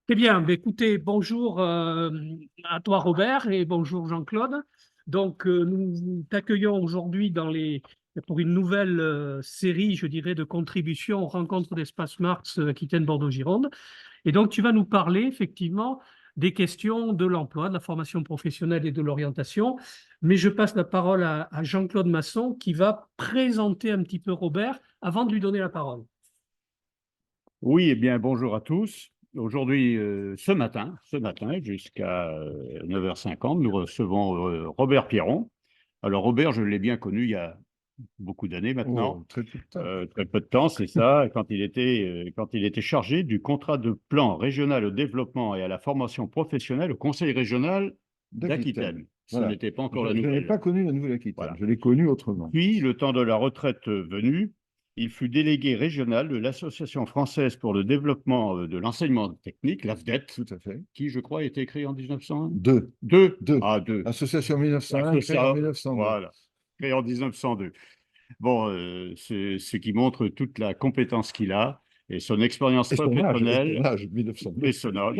Très bien. Écoutez, bonjour à toi Robert et bonjour Jean-Claude. Nous t'accueillons aujourd'hui pour une nouvelle série, je dirais, de contributions aux rencontres d'Espace Mars Aquitaine Bordeaux-Gironde. Et donc, tu vas nous parler effectivement des questions de l'emploi, de la formation professionnelle et de l'orientation. Mais je passe la parole à Jean-Claude Masson qui va présenter un petit peu Robert avant de lui donner la parole. Oui, eh bien, bonjour à tous. Aujourd'hui, ce matin, jusqu'à 9h50, nous recevons Robert Pierron. Alors, Robert, je l'ai bien connu il y a beaucoup d'années maintenant, Oh, très peu de temps. très peu de temps, c'est ça, quand il était chargé du contrat de plan régional au développement et à la formation professionnelle au Conseil régional D'Aquitaine. d'Aquitaine. Ce Voilà. n'était pas encore Je la n'ai nouvelle. pas connu la Nouvelle-Aquitaine, Voilà. je l'ai connue autrement. Puis, le temps de la retraite venu, il fut délégué régional de l'Association française pour le développement de l'enseignement technique, l'AFDET, Tout à fait. qui, je crois, a été créée en Deux. 1902. Deux. Ah, deux. Association 1901, créée en L'association, 1902. voilà, créée en 1902. Bon, c'est ce qui montre toute la compétence qu'il a et son expérience Et professionnelle son âge, 1902. et son âge.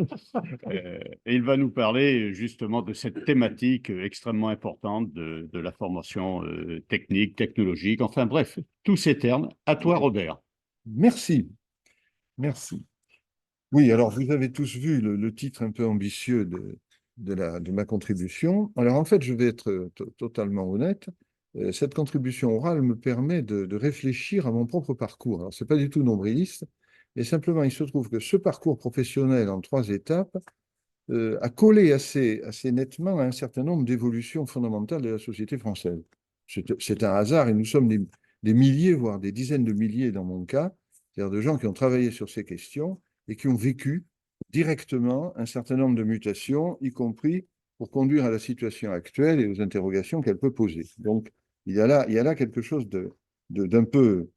Et il va nous parler justement de cette thématique extrêmement importante de la formation technique, technologique, enfin bref, tous ces termes. À toi, Robert. Merci. Merci. Oui, alors vous avez tous vu le titre un peu ambitieux de ma contribution. Alors en fait, je vais être totalement honnête. Cette contribution orale me permet de réfléchir à mon propre parcours. Alors, ce n'est pas du tout nombriliste, mais simplement, il se trouve que ce parcours professionnel en trois étapes a collé assez nettement à un certain nombre d'évolutions fondamentales de la société française. C'est un hasard et nous sommes des milliers, voire des dizaines de milliers dans mon cas, c'est-à-dire de gens qui ont travaillé sur ces questions et qui ont vécu directement un certain nombre de mutations, y compris pour conduire à la situation actuelle et aux interrogations qu'elle peut poser. Donc, il y a là quelque chose d'un peu,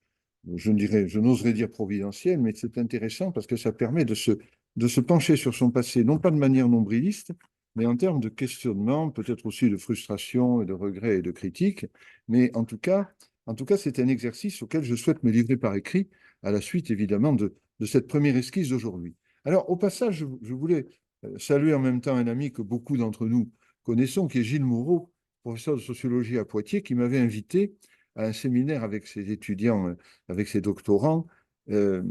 je n'oserais dire providentiel, mais c'est intéressant parce que ça permet de se pencher sur son passé, non pas de manière nombriliste, mais en termes de questionnement, peut-être aussi de frustration et de regret et de critique. Mais en tout cas, c'est un exercice auquel je souhaite me livrer par écrit, à la suite évidemment de cette première esquisse d'aujourd'hui. Alors, au passage, je voulais saluer en même temps un ami que beaucoup d'entre nous connaissons, qui est Gilles Moreau, professeur de sociologie à Poitiers, qui m'avait invité à un séminaire avec ses étudiants, avec ses doctorants, euh,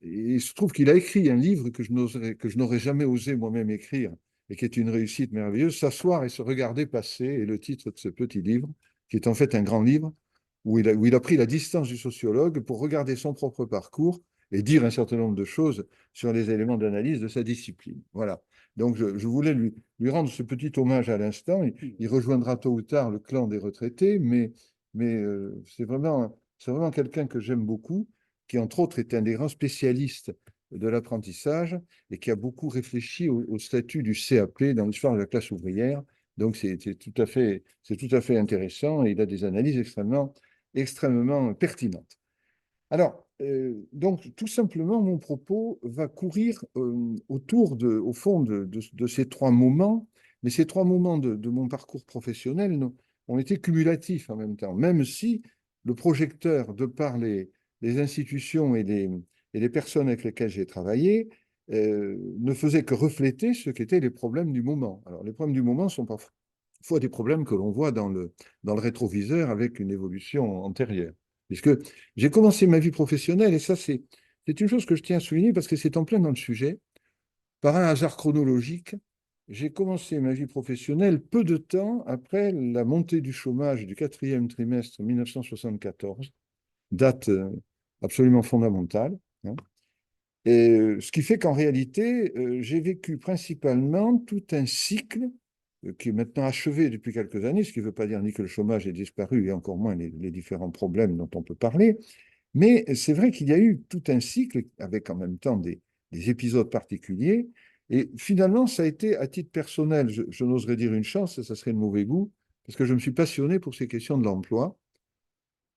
et il se trouve qu'il a écrit un livre que je n'aurais jamais osé moi-même écrire et qui est une réussite merveilleuse, S'asseoir et se regarder passer, est le titre de ce petit livre, qui est en fait un grand livre, où il a pris la distance du sociologue pour regarder son propre parcours et dire un certain nombre de choses sur les éléments d'analyse de sa discipline. Voilà. Donc je voulais lui rendre ce petit hommage à l'instant. Il rejoindra tôt ou tard le clan des retraités, mais c'est vraiment quelqu'un que j'aime beaucoup, qui entre autres est un des grands spécialistes de l'apprentissage et qui a beaucoup réfléchi au statut du CAP dans l'histoire de la classe ouvrière. Donc c'est tout à fait intéressant et il a des analyses extrêmement pertinentes. Alors, donc, tout simplement, mon propos va courir au fond de ces trois moments, mais ces trois moments de mon parcours professionnel ont été cumulatifs en même temps, même si le projecteur, de par les institutions et les personnes avec lesquelles j'ai travaillé, ne faisait que refléter ce qu'étaient les problèmes du moment. Alors, les problèmes du moment sont parfois des problèmes que l'on voit dans le rétroviseur avec une évolution antérieure. Puisque j'ai commencé ma vie professionnelle, et ça, c'est une chose que je tiens à souligner parce que c'est en plein dans le sujet. Par un hasard chronologique, j'ai commencé ma vie professionnelle peu de temps après la montée du chômage du quatrième trimestre 1974, date absolument fondamentale, hein. Et ce qui fait qu'en réalité, j'ai vécu principalement tout un cycle qui est maintenant achevé depuis quelques années, ce qui ne veut pas dire ni que le chômage ait disparu, et encore moins les différents problèmes dont on peut parler, mais c'est vrai qu'il y a eu tout un cycle avec en même temps des épisodes particuliers. Et finalement, ça a été, à titre personnel, je n'oserais dire une chance, ça serait de mauvais goût, parce que je me suis passionné pour ces questions de l'emploi.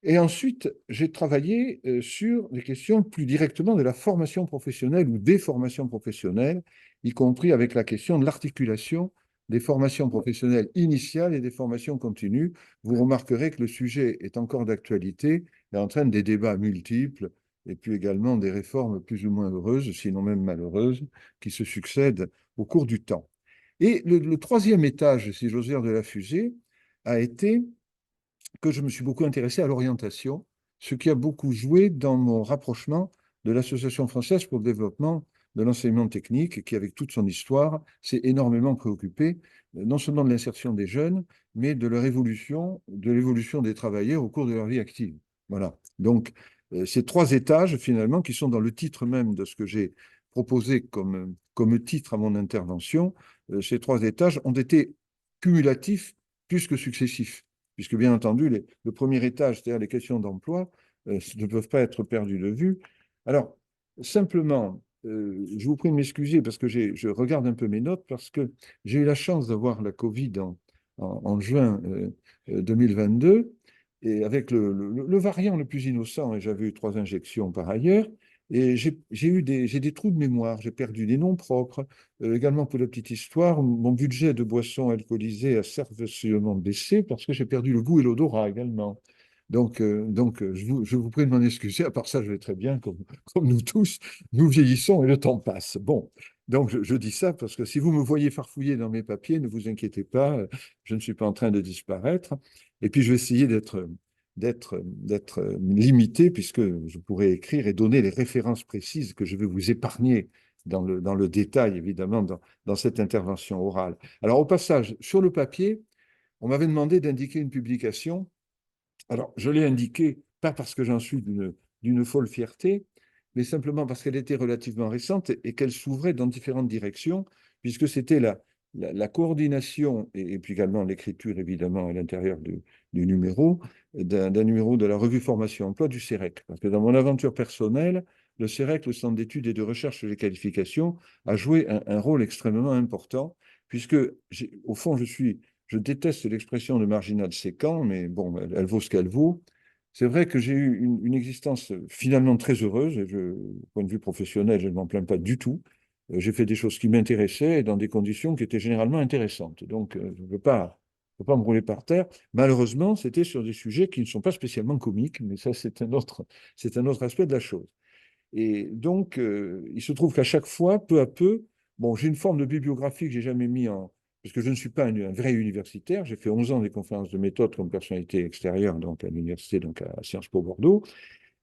Et ensuite, j'ai travaillé sur les questions plus directement de la formation professionnelle ou des formations professionnelles, y compris avec la question de l'articulation des formations professionnelles initiales et des formations continues. Vous remarquerez que le sujet est encore d'actualité et entraîne des débats multiples et puis également des réformes plus ou moins heureuses, sinon même malheureuses, qui se succèdent au cours du temps. Et le troisième étage, si j'ose dire, de la fusée a été que je me suis beaucoup intéressé à l'orientation, ce qui a beaucoup joué dans mon rapprochement de l'Association française pour le développement de l'enseignement technique, qui, avec toute son histoire, s'est énormément préoccupé non seulement de l'insertion des jeunes, mais de leur évolution, de l'évolution des travailleurs au cours de leur vie active. Voilà. Donc, ces trois étages, finalement, qui sont dans le titre même de ce que j'ai proposé comme titre à mon intervention, ces trois étages ont été cumulatifs plus que successifs, puisque bien entendu, le premier étage, c'est-à-dire les questions d'emploi, ne peuvent pas être perdues de vue. Alors, simplement, je vous prie de m'excuser parce que je regarde un peu mes notes, parce que j'ai eu la chance d'avoir la Covid en juin 2022, et avec le variant le plus innocent, et j'avais eu 3 injections par ailleurs, et j'ai des trous de mémoire, j'ai perdu des noms propres. Également, pour la petite histoire, mon budget de boissons alcoolisées a sérieusement baissé parce que j'ai perdu le goût et l'odorat également. Donc, je vous prie de m'en excuser. À part ça, je vais très bien, comme nous tous. Nous vieillissons et le temps passe. Bon, donc je dis ça parce que si vous me voyez farfouiller dans mes papiers, ne vous inquiétez pas, je ne suis pas en train de disparaître. Et puis, je vais essayer d'être limité, puisque je pourrais écrire et donner les références précises que je vais vous épargner dans le détail, évidemment, dans cette intervention orale. Alors, au passage, sur le papier, on m'avait demandé d'indiquer une publication. Alors, je l'ai indiquée, pas parce que j'en suis d'une folle fierté, mais simplement parce qu'elle était relativement récente et qu'elle s'ouvrait dans différentes directions, puisque c'était la coordination et puis également l'écriture, évidemment, à l'intérieur du numéro, d'un numéro de la revue Formation Emploi du CEREC. Parce que dans mon aventure personnelle, le CEREC, le Centre d'études et de recherche sur les qualifications, a joué un rôle extrêmement important, puisque, au fond, je déteste l'expression de marginal séquent, mais bon, elle vaut ce qu'elle vaut. C'est vrai que j'ai eu une existence finalement très heureuse, et du point de vue professionnel, je ne m'en plains pas du tout. J'ai fait des choses qui m'intéressaient dans des conditions qui étaient généralement intéressantes. Donc, je ne peux pas me rouler par terre. Malheureusement, c'était sur des sujets qui ne sont pas spécialement comiques, mais ça, c'est un autre aspect de la chose. Et donc, il se trouve qu'à chaque fois, peu à peu, bon, j'ai une forme de bibliographie que j'ai jamais mis en... Parce que je ne suis pas un vrai universitaire. J'ai fait 11 ans des conférences de méthode comme personnalité extérieure, donc à l'université, donc à Sciences Po Bordeaux.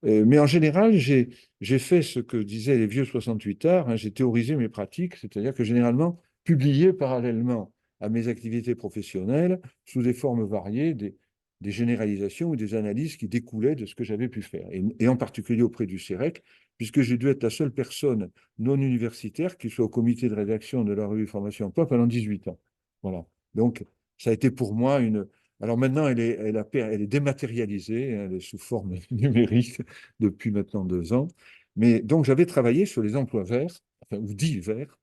Mais en général, j'ai fait ce que disaient les vieux 68 arts, hein, j'ai théorisé mes pratiques, c'est-à-dire que généralement, publié parallèlement à mes activités professionnelles, sous des formes variées, des généralisations ou des analyses qui découlaient de ce que j'avais pu faire, et en particulier auprès du CEREC, puisque j'ai dû être la seule personne non universitaire qui soit au comité de rédaction de la revue Formation Emploi pendant 18 ans. Voilà. Donc, ça a été pour moi une... Alors maintenant, elle est dématérialisée, hein, elle est sous forme numérique depuis maintenant 2 ans. Mais donc, j'avais travaillé sur les emplois verts, enfin, ou dits verts,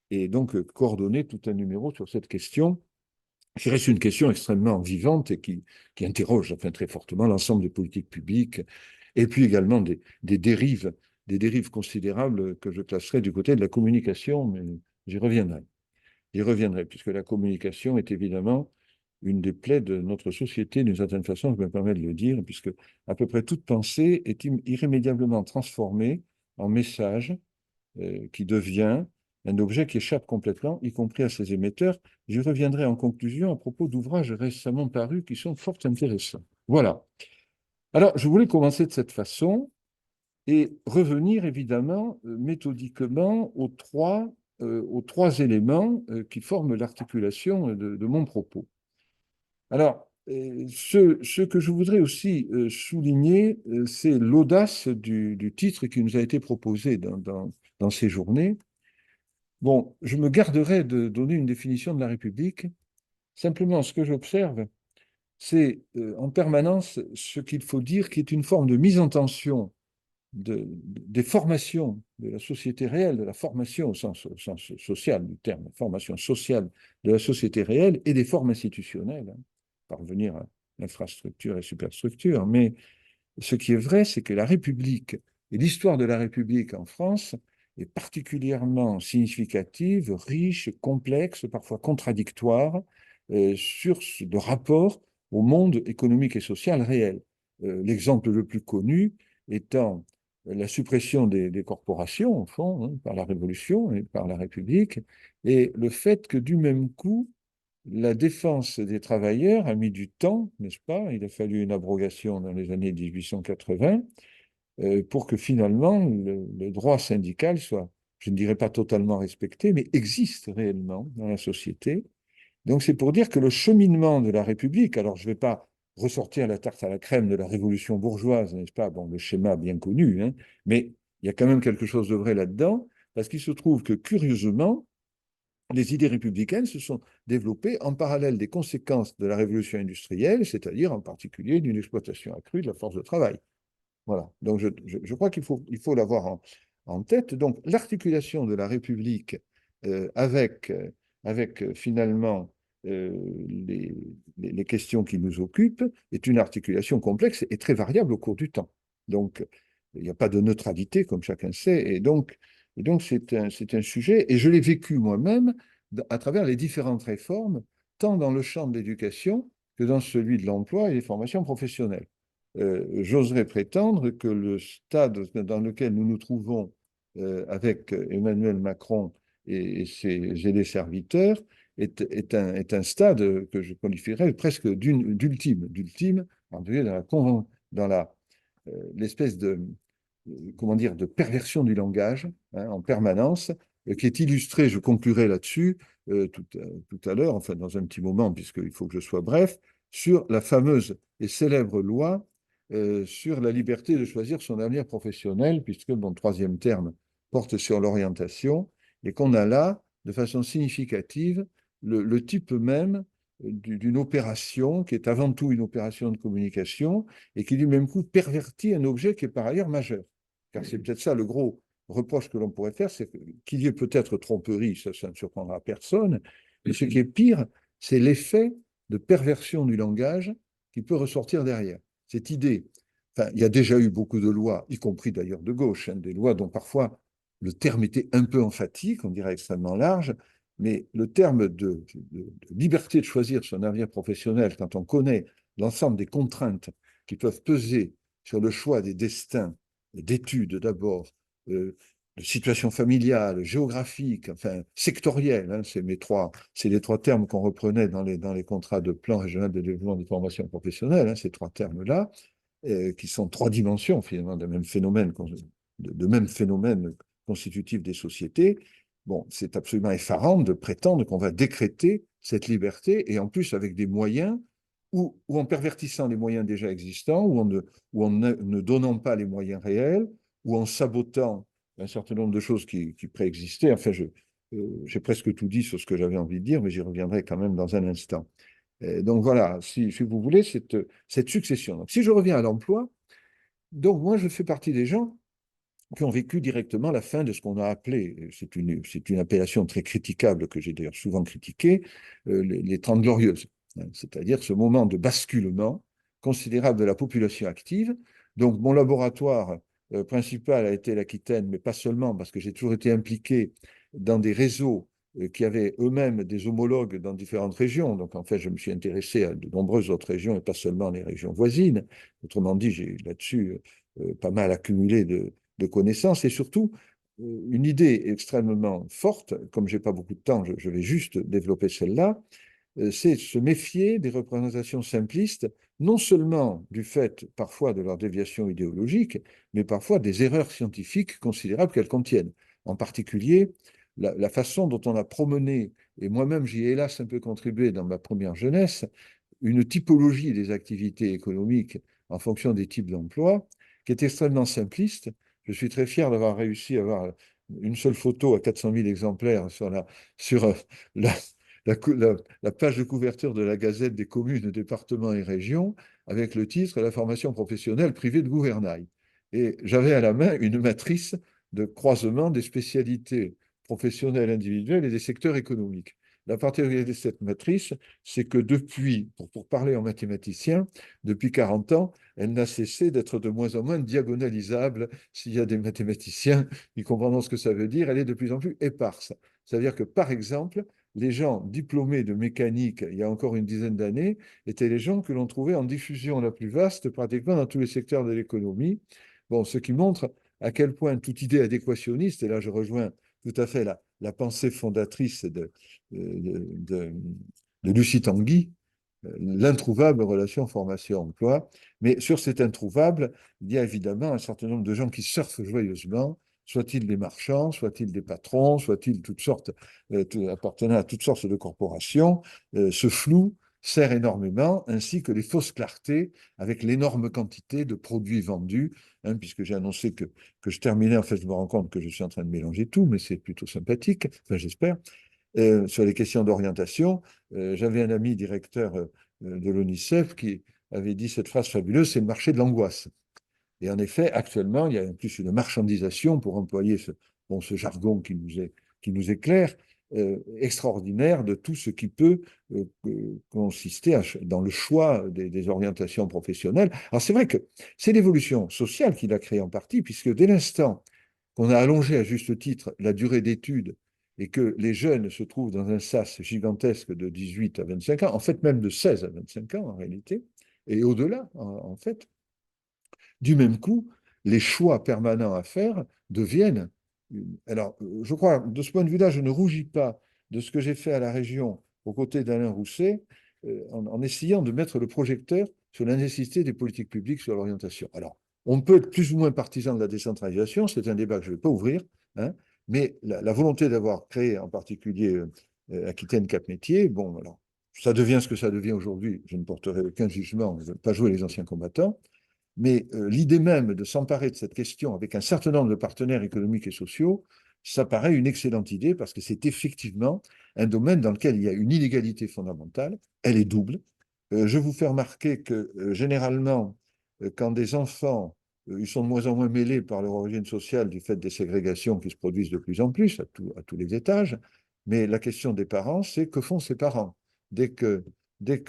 et donc coordonné tout un numéro sur cette question, qui reste une question extrêmement vivante et qui interroge enfin, très fortement l'ensemble des politiques publiques, et puis également des dérives considérables que je classerais du côté de la communication, mais j'y reviendrai. J'y reviendrai, puisque la communication est évidemment une des plaies de notre société, d'une certaine façon, je me permets de le dire, puisque à peu près toute pensée est irrémédiablement transformée en message qui devient un objet qui échappe complètement, y compris à ses émetteurs. J'y reviendrai en conclusion à propos d'ouvrages récemment parus qui sont fort intéressants. Voilà. Alors, je voulais commencer de cette façon et revenir évidemment méthodiquement aux trois éléments qui forment l'articulation de mon propos. Alors, ce que je voudrais aussi souligner, c'est l'audace du titre qui nous a été proposé dans ces journées. Bon, je me garderai de donner une définition de la République. Simplement, ce que j'observe, c'est en permanence ce qu'il faut dire qui est une forme de mise en tension des formations de la société réelle, de la formation au sens social du terme, formation sociale de la société réelle et des formes institutionnelles, hein, parvenir à l'infrastructure et superstructure. Mais ce qui est vrai, c'est que la République et l'histoire de la République en France est particulièrement significative, riche, complexe, parfois contradictoire, sur le rapport au monde économique et social réel. L'exemple le plus connu étant la suppression des corporations, au fond, hein, par la Révolution et par la République, et le fait que du même coup, la défense des travailleurs a mis du temps, n'est-ce pas? Il a fallu une abrogation dans les années 1880 pour que finalement le droit syndical soit, je ne dirais pas totalement respecté, mais existe réellement dans la société. Donc c'est pour dire que le cheminement de la République, alors je ne vais pas ressortir la tarte à la crème de la révolution bourgeoise, n'est-ce pas? Bon, le schéma bien connu, hein, mais il y a quand même quelque chose de vrai là-dedans, parce qu'il se trouve que curieusement, les idées républicaines se sont développées en parallèle des conséquences de la révolution industrielle, c'est-à-dire en particulier d'une exploitation accrue de la force de travail. Voilà. Donc je crois qu'il faut l'avoir en tête. Donc l'articulation de la République avec finalement les questions qui nous occupent est une articulation complexe et très variable au cours du temps. Donc il n'y a pas de neutralité, comme chacun sait, et donc c'est un sujet, et je l'ai vécu moi-même à travers les différentes réformes, tant dans le champ de l'éducation que dans celui de l'emploi et des formations professionnelles. J'oserais prétendre que le stade dans lequel nous nous trouvons avec Emmanuel Macron et ses aidés serviteurs est un stade que je qualifierais presque d'ultime, en tout cas dans l'espèce de, comment dire, de perversion du langage, hein, en permanence, qui est illustrée, je conclurai là-dessus tout à l'heure, enfin dans un petit moment, puisqu'il faut que je sois bref, sur la fameuse et célèbre loi sur la liberté de choisir son avenir professionnel, puisque mon troisième terme porte sur l'orientation, et qu'on a là, de façon significative, le type même d'une opération qui est avant tout une opération de communication et qui du même coup pervertit un objet qui est par ailleurs majeur. Car c'est peut-être ça le gros reproche que l'on pourrait faire, c'est qu'il y ait peut-être tromperie, ça ne surprendra personne, mais ce qui est pire, c'est l'effet de perversion du langage qui peut ressortir derrière. Cette idée, enfin, il y a déjà eu beaucoup de lois, y compris d'ailleurs de gauche, hein, des lois dont parfois le terme était un peu emphatique, on dirait extrêmement large, mais le terme de liberté de choisir son avenir professionnel, quand on connaît l'ensemble des contraintes qui peuvent peser sur le choix des destins, d'études d'abord, de situation familiale, géographique, enfin sectorielle, hein, c'est les trois termes qu'on reprenait dans les contrats de plan régional de développement des formations professionnelles, hein, ces trois termes-là, qui sont trois dimensions finalement de même phénomène constitutif des sociétés. Bon, c'est absolument effarant de prétendre qu'on va décréter cette liberté, et en plus avec des moyens ou en pervertissant les moyens déjà existants, ou en ne donnant pas les moyens réels, ou en sabotant un certain nombre de choses qui préexistaient. Enfin, j'ai presque tout dit sur ce que j'avais envie de dire, mais j'y reviendrai quand même dans un instant. Donc voilà, si vous voulez, cette succession. Donc, si je reviens à l'emploi, donc moi je fais partie des gens qui ont vécu directement la fin de ce qu'on a appelé, c'est une appellation très critiquable que j'ai d'ailleurs souvent critiquée, les Trente Glorieuses, hein, c'est-à-dire ce moment de basculement considérable de la population active. Donc mon laboratoire principal a été l'Aquitaine, mais pas seulement, parce que j'ai toujours été impliqué dans des réseaux qui avaient eux-mêmes des homologues dans différentes régions. Donc en fait, je me suis intéressé à de nombreuses autres régions et pas seulement les régions voisines. Autrement dit, j'ai là-dessus pas mal accumulé de connaissances et surtout une idée extrêmement forte, comme je n'ai pas beaucoup de temps, je vais juste développer celle-là, c'est se méfier des représentations simplistes, non seulement du fait parfois de leur déviation idéologique, mais parfois des erreurs scientifiques considérables qu'elles contiennent. En particulier, la façon dont on a promené, et moi-même j'y ai hélas un peu contribué dans ma première jeunesse, une typologie des activités économiques en fonction des types d'emplois, qui est extrêmement simpliste. Je suis très fier d'avoir réussi à avoir une seule photo à 400 000 exemplaires sur la, la page de couverture de la Gazette des communes, départements et régions, avec le titre « La formation professionnelle privée de gouvernail ». Et j'avais à la main une matrice de croisement des spécialités professionnelles individuelles et des secteurs économiques. La particularité de cette matrice, c'est que depuis, pour parler en mathématicien, depuis 40 ans, elle n'a cessé d'être de moins en moins diagonalisable. S'il y a des mathématiciens qui comprendront ce que ça veut dire, elle est de plus en plus éparse. C'est-à-dire que, par exemple, les gens diplômés de mécanique, il y a encore une dizaine d'années, étaient les gens que l'on trouvait en diffusion la plus vaste, pratiquement dans tous les secteurs de l'économie. Bon, ce qui montre à quel point toute idée adéquationniste, et là je rejoins tout à fait la pensée fondatrice de Lucie Tanguy, l'introuvable relation formation-emploi. Mais sur cet introuvable, il y a évidemment un certain nombre de gens qui surfent joyeusement, soit-ils des marchands, soit-ils des patrons, soit-ils toutes sortes, appartenant à toutes sortes de corporations. Ce flou sert énormément, ainsi que les fausses clartés avec l'énorme quantité de produits vendus, hein, puisque j'ai annoncé que je terminais, en fait, je me rends compte que je suis en train de mélanger tout, mais c'est plutôt sympathique, enfin j'espère. Sur les questions d'orientation, j'avais un ami directeur de l'ONICEF qui avait dit cette phrase fabuleuse, c'est le marché de l'angoisse. Et en effet, actuellement, il y a en plus une marchandisation, pour employer ce jargon qui nous est clair, extraordinaire de tout ce qui peut consister dans le choix des orientations professionnelles. Alors c'est vrai que c'est l'évolution sociale qui l'a créé en partie, puisque dès l'instant qu'on a allongé à juste titre la durée d'études et que les jeunes se trouvent dans un sas gigantesque de 18 à 25 ans, en fait même de 16 à 25 ans en réalité, et au-delà en fait, du même coup, les choix permanents à faire deviennent... Alors, je crois, de ce point de vue-là, je ne rougis pas de ce que j'ai fait à la région aux côtés d'Alain Rousset, en essayant de mettre le projecteur sur la nécessité des politiques publiques sur l'orientation. Alors, on peut être plus ou moins partisan de la décentralisation, c'est un débat que je ne vais pas ouvrir, hein, mais la volonté d'avoir créé en particulier Aquitaine Cap Métier, bon, alors, ça devient ce que ça devient aujourd'hui, je ne porterai aucun jugement, je ne veux pas jouer les anciens combattants, mais l'idée même de s'emparer de cette question avec un certain nombre de partenaires économiques et sociaux, ça paraît une excellente idée parce que c'est effectivement un domaine dans lequel il y a une inégalité fondamentale. Elle est double. Je vous fais remarquer que généralement, quand des enfants, ils sont de moins en moins mêlés par leur origine sociale du fait des ségrégations qui se produisent de plus en plus à tous les étages. Mais la question des parents, c'est que font ces parents? Dès que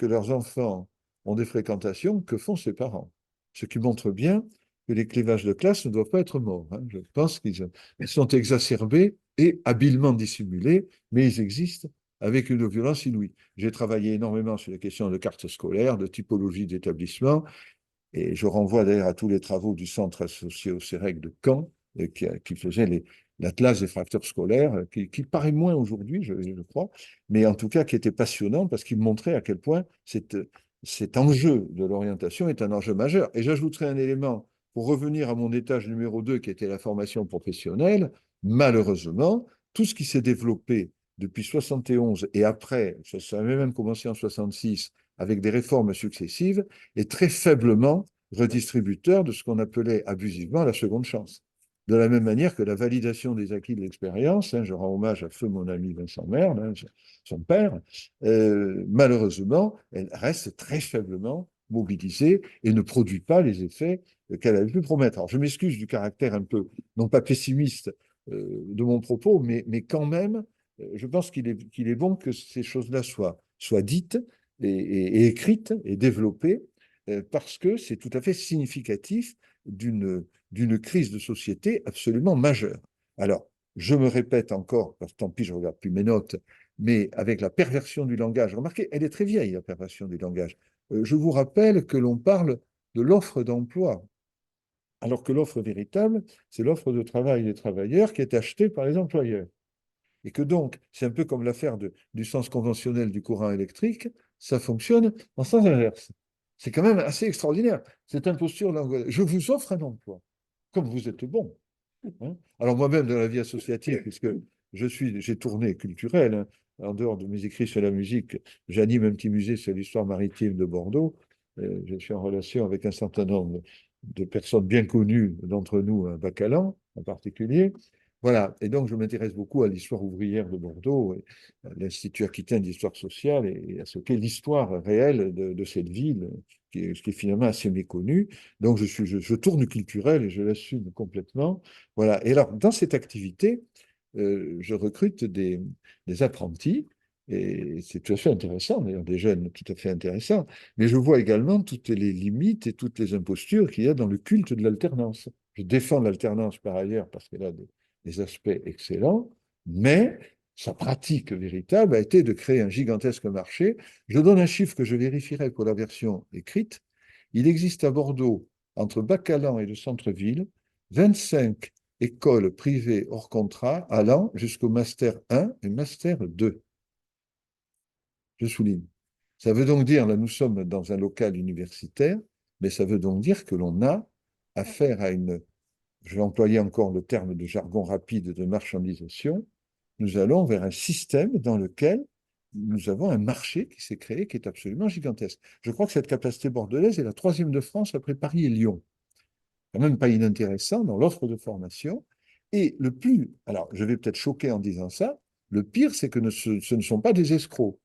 leurs enfants ont des fréquentations, que font ces parents? Ce qui montre bien que les clivages de classe ne doivent pas être morts, hein. Je pense qu'ils sont exacerbés et habilement dissimulés, mais ils existent avec une violence inouïe. J'ai travaillé énormément sur les questions de cartes scolaires, de typologie d'établissement, et je renvoie d'ailleurs à tous les travaux du centre associé au CEREC de Caen, qui faisait l'atlas des fracteurs scolaires, qui paraît moins aujourd'hui, je crois, mais en tout cas qui était passionnant parce qu'il montrait à quel point cet enjeu de l'orientation est un enjeu majeur. Et j'ajouterai un élément pour revenir à mon étage numéro 2, qui était la formation professionnelle. Malheureusement, tout ce qui s'est développé depuis 71 et après, ça avait même commencé en 66, avec des réformes successives, est très faiblement redistributeur de ce qu'on appelait abusivement la seconde chance. De la même manière que la validation des acquis de l'expérience, hein, je rends hommage à feu mon ami Vincent Merle, hein, son père, malheureusement, elle reste très faiblement mobilisée et ne produit pas les effets qu'elle avait pu promettre. Alors, je m'excuse du caractère un peu, non pas pessimiste de mon propos, mais quand même, je pense qu'il est bon que ces choses-là soient dites et écrites et développées, parce que c'est tout à fait significatif d'une crise de société absolument majeure. Alors, je me répète encore, parce que tant pis, je ne regarde plus mes notes, mais avec la perversion du langage, remarquez, elle est très vieille, la perversion du langage. Je vous rappelle que l'on parle de l'offre d'emploi, alors que l'offre véritable, c'est l'offre de travail des travailleurs qui est achetée par les employeurs. Et que donc, c'est un peu comme l'affaire du sens conventionnel du courant électrique, ça fonctionne en sens inverse. C'est quand même assez extraordinaire, cette imposture langue. Je vous offre un emploi, comme vous êtes bon. Hein. Alors moi-même, dans la vie associative, puisque j'ai tourné culturel, hein, en dehors de mes écrits sur la musique, j'anime un petit musée sur l'histoire maritime de Bordeaux. Je suis en relation avec un certain nombre de personnes bien connues d'entre nous, un Bacalan en particulier. Voilà, et donc je m'intéresse beaucoup à l'histoire ouvrière de Bordeaux, à l'Institut aquitaine d'histoire sociale et à ce qu'est l'histoire réelle de cette ville, ce qui est finalement assez méconnu. Donc je tourne culturel et je l'assume complètement. Voilà, et alors dans cette activité, je recrute des apprentis, et c'est tout à fait intéressant, d'ailleurs des jeunes tout à fait intéressants, mais je vois également toutes les limites et toutes les impostures qu'il y a dans le culte de l'alternance. Je défends l'alternance par ailleurs parce qu'elle a des aspects excellents, mais sa pratique véritable a été de créer un gigantesque marché. Je donne un chiffre que je vérifierai pour la version écrite. Il existe à Bordeaux, entre Bacalan et le centre-ville, 25 écoles privées hors contrat allant jusqu'au Master 1 et Master 2. Je souligne. Ça veut donc dire, là nous sommes dans un local universitaire, mais ça veut donc dire que l'on a affaire à une, je vais employer encore le terme de jargon rapide de marchandisation, nous allons vers un système dans lequel nous avons un marché qui s'est créé qui est absolument gigantesque. Je crois que cette capacité bordelaise est la troisième de France après Paris et Lyon. Quand même pas inintéressant dans l'offre de formation. Et le plus, alors je vais peut-être choquer en disant ça, le pire c'est que ce ne sont pas des escrocs.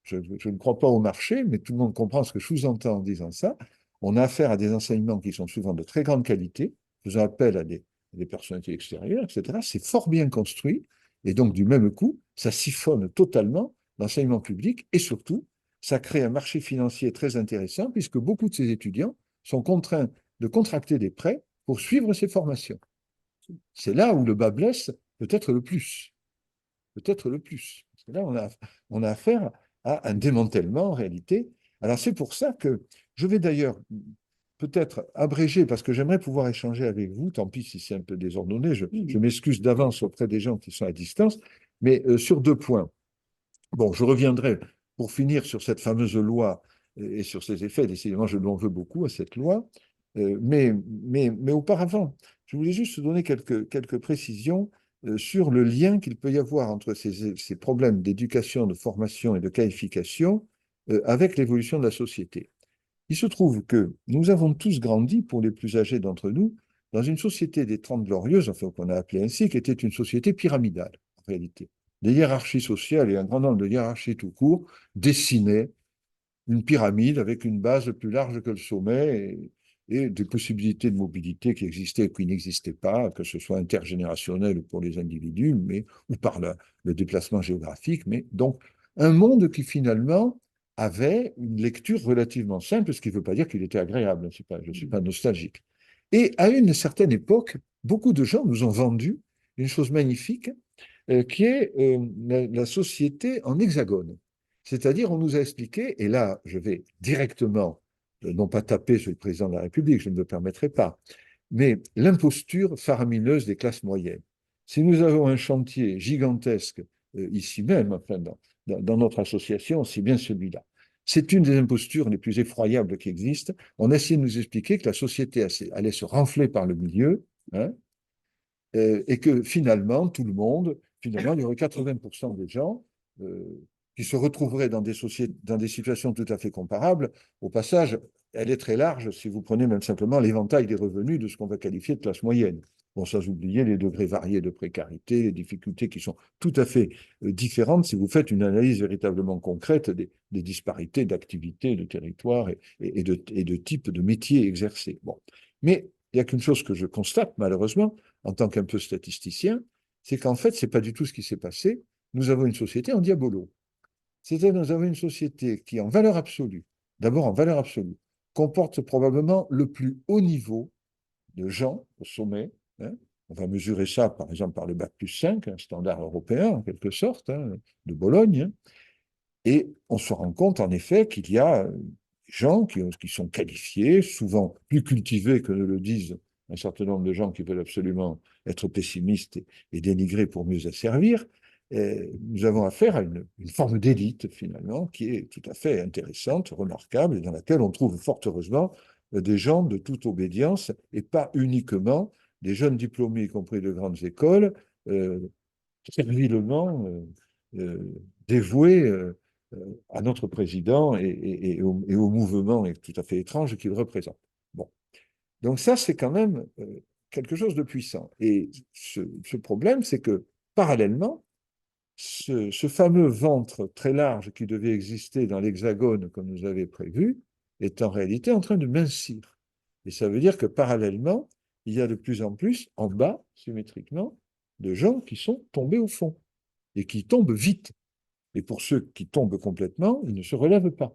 Je ne crois pas au marché, mais tout le monde comprend ce que je sous-entends en disant ça. On a affaire à des enseignements qui sont souvent de très grande qualité, faisant appel à des personnalités extérieures, etc. C'est fort bien construit, et donc du même coup, ça siphonne totalement l'enseignement public, et surtout, ça crée un marché financier très intéressant, puisque beaucoup de ces étudiants sont contraints de contracter des prêts pour suivre ces formations. C'est là où le bas blesse peut-être le plus. Peut-être le plus. Parce que là, on a affaire à un démantèlement en réalité. Alors c'est pour ça que je vais d'ailleurs peut-être abréger, parce que j'aimerais pouvoir échanger avec vous, tant pis si c'est un peu désordonné, je m'excuse d'avance auprès des gens qui sont à distance, mais sur 2 points. Bon, je reviendrai pour finir sur cette fameuse loi et sur ses effets. Décidément, je l'en veux beaucoup à cette loi. Mais auparavant, je voulais juste donner quelques précisions sur le lien qu'il peut y avoir entre ces problèmes d'éducation, de formation et de qualification avec l'évolution de la société. Il se trouve que nous avons tous grandi, pour les plus âgés d'entre nous, dans une société des Trente Glorieuses, enfin qu'on a appelée ainsi, qui était une société pyramidale, en réalité. Les hiérarchies sociales et un grand nombre de hiérarchies tout court dessinaient une pyramide avec une base plus large que le sommet et des possibilités de mobilité qui existaient ou qui n'existaient pas, que ce soit intergénérationnel pour les individus, ou par le déplacement géographique. Mais donc, un monde qui finalement avait une lecture relativement simple, ce qui ne veut pas dire qu'il était agréable. Je ne suis pas nostalgique. Et à une certaine époque, beaucoup de gens nous ont vendu une chose magnifique qui est la société en hexagone. C'est-à-dire, on nous a expliqué, et là, je vais directement, non pas taper sur le président de la République, je ne me permettrai pas, mais l'imposture faramineuse des classes moyennes. Si nous avons un chantier gigantesque ici même, enfin, dans notre association, c'est bien celui-là. C'est une des impostures les plus effroyables qui existent. On a essayé de nous expliquer que la société allait se renfler par le milieu, hein, et que finalement, tout le monde, finalement, il y aurait 80% des gens qui se retrouveraient dans des situations tout à fait comparables. Au passage, elle est très large si vous prenez même simplement l'éventail des revenus de ce qu'on va qualifier de classe moyenne. Bon, sans oublier les degrés variés de précarité, les difficultés qui sont tout à fait différentes si vous faites une analyse véritablement concrète des disparités d'activités, de territoires et de types de métiers exercés. Bon. Mais il n'y a qu'une chose que je constate, malheureusement, en tant qu'un peu statisticien, c'est qu'en fait, ce n'est pas du tout ce qui s'est passé. Nous avons une société en diabolo. C'est-à-dire nous avons une société qui, en valeur absolue, d'abord en valeur absolue, comporte probablement le plus haut niveau de gens au sommet. Hein. On va mesurer ça, par exemple, par le bac+5, un standard européen, en quelque sorte, hein, de Bologne. Hein. Et on se rend compte, en effet, qu'il y a des gens qui sont qualifiés, souvent plus cultivés que ne le disent un certain nombre de gens qui veulent absolument être pessimistes et dénigrer pour mieux asservir. Et nous avons affaire à une forme d'élite, finalement, qui est tout à fait intéressante, remarquable, et dans laquelle on trouve fort heureusement des gens de toute obédience, et pas uniquement des jeunes diplômés, y compris de grandes écoles, servilement dévoués à notre président et au mouvement tout à fait étrange qu'il représente. Bon. Donc ça, c'est quand même quelque chose de puissant. Et ce problème, c'est que parallèlement, ce fameux ventre très large qui devait exister dans l'hexagone comme nous avait prévu est en réalité en train de mincir. Et ça veut dire que parallèlement, il y a de plus en plus, en bas, symétriquement, de gens qui sont tombés au fond et qui tombent vite. Et pour ceux qui tombent complètement, ils ne se relèvent pas.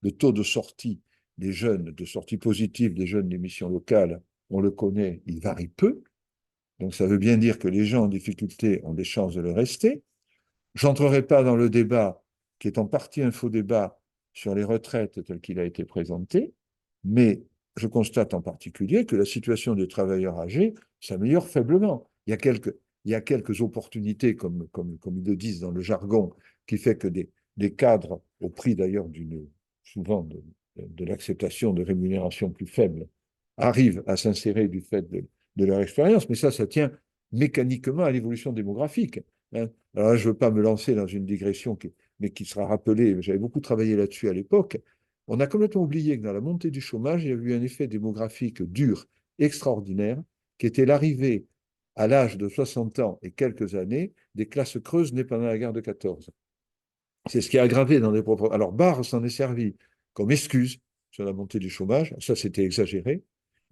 Le taux de sortie des jeunes, de sortie positive des jeunes d'émissions locales, on le connaît, il varie peu. Donc ça veut bien dire que les gens en difficulté ont des chances de le rester. Je n'entrerai pas dans le débat, qui est en partie un faux débat, sur les retraites tel qu'il a été présenté, mais je constate en particulier que la situation des travailleurs âgés s'améliore faiblement. Il y a quelques opportunités, comme ils le disent dans le jargon, qui fait que des cadres, au prix d'ailleurs souvent de l'acceptation de rémunérations plus faibles, arrivent à s'insérer du fait de leur expérience, mais ça tient mécaniquement à l'évolution démographique. Hein. Alors là, je ne veux pas me lancer dans une digression, mais qui sera rappelée, j'avais beaucoup travaillé là-dessus à l'époque. On a complètement oublié que dans la montée du chômage, il y a eu un effet démographique dur, extraordinaire, qui était l'arrivée à l'âge de 60 ans et quelques années des classes creuses nées pendant la guerre de 14. C'est ce qui a aggravé dans des propos. Alors Barre s'en est servi comme excuse sur la montée du chômage, ça c'était exagéré,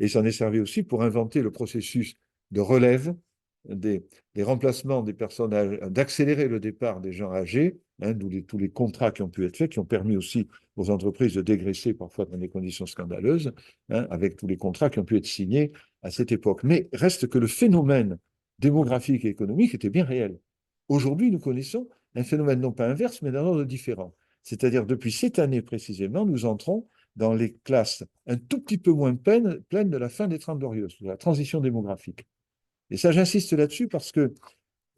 et il s'en est servi aussi pour inventer le processus de relève des remplacements des personnes âgées, d'accélérer le départ des gens âgés, hein, d'où tous les contrats qui ont pu être faits, qui ont permis aussi aux entreprises de dégraisser parfois dans des conditions scandaleuses, hein, avec tous les contrats qui ont pu être signés à cette époque. Mais reste que le phénomène démographique et économique était bien réel. Aujourd'hui, nous connaissons un phénomène non pas inverse, mais d'un ordre différent. C'est-à-dire, depuis cette année précisément, nous entrons dans les classes un tout petit peu moins pleines de la fin des Trente Glorieuses, de la transition démographique. Et ça, j'insiste là-dessus parce que